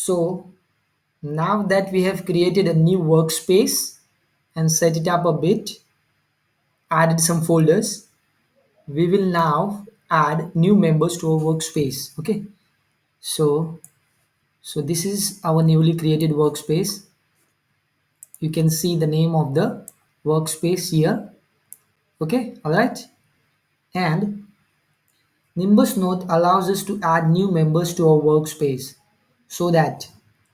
So now that we have created a new workspace and set it up a bit, added some folders, we will now add new members to our workspace. Okay, so this is our newly created workspace. You can see the name of the workspace here. Okay, all right. And Nimbus Note allows us to add new members to our workspace so that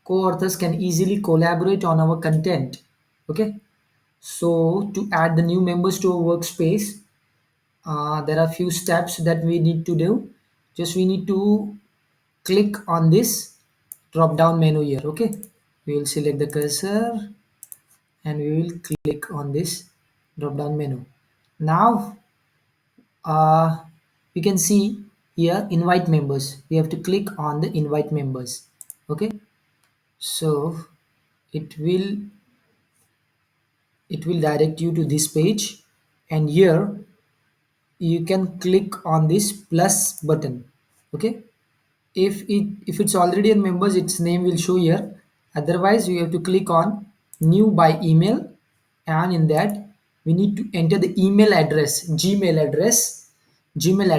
co-authors can easily collaborate on our content. Okay, so to add the new members to our workspace, there are few steps that we need to do. Just we need to click on this drop down menu here. Okay, we will select the cursor and we will click on this drop down menu. Now uh, we can see here invite members. We have to click on the invite members. Okay, so it will direct you to this page, and here you can click on this plus button. Okay, if it's already in members, its name will show here. Otherwise you have to click on new by email, and in that we need to enter the email address, gmail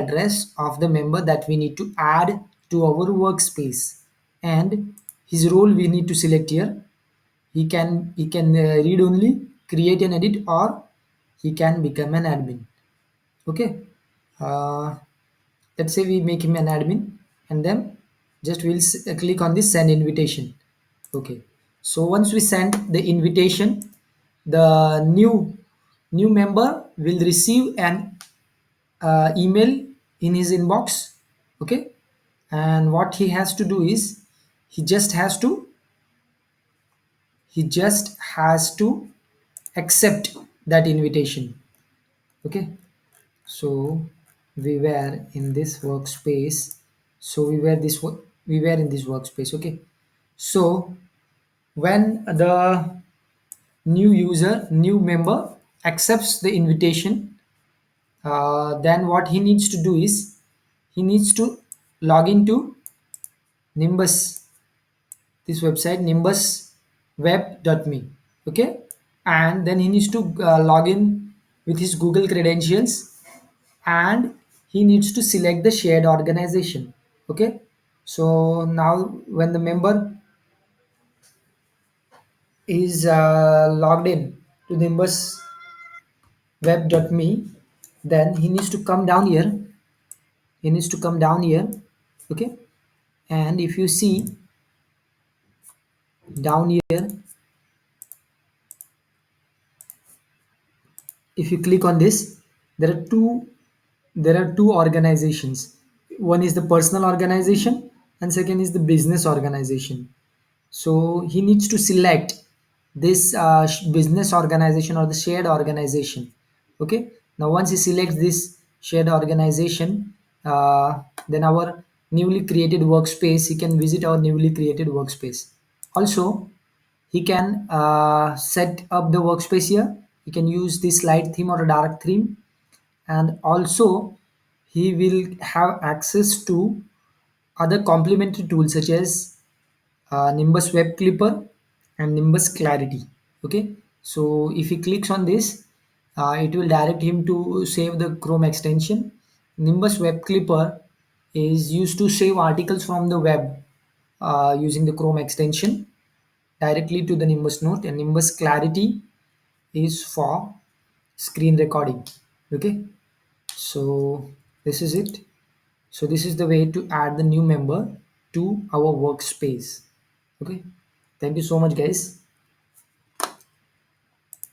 address of the member that we need to add to our workspace, and his role we need to select here. He can read only, create and edit, or he can become an admin. Okay, uh, let's say we make him an admin, and then just click on this send invitation. Okay, so once we send the invitation, the new member will receive an email in his inbox. Okay, and what he has to do is he just has to he just has to accept that invitation. Okay, so we were in this workspace. So we were in this workspace. Okay, so when the new member accepts the invitation, then what he needs to do is he needs to log into Nimbus, this website nimbusweb.me. Okay, and then he needs to log in with his Google credentials, and he needs to select the shared organization. Okay, so now when the member is logged in to nimbusweb.me, then he needs to come down here. Okay, and if you see down here, if you click on this, there are two organizations. One is the personal organization and second is the business organization. So he needs to select this business organization or the shared organization. Okay, now once he selects this shared organization, then our newly created workspace, he can visit our newly created workspace. Also, he can set up the workspace here. He can use this light theme or a dark theme, and also he will have access to other complementary tools such as Nimbus Web Clipper and Nimbus Clarity. Okay, so if he clicks on this, it will direct him to save the Chrome extension. Nimbus Web Clipper is used to save articles from the web using the Chrome extension directly to the Nimbus Note, and Nimbus Clarity is for screen recording. Okay, so this is it. So this is the way to add the new member to our workspace. Okay, thank you so much guys.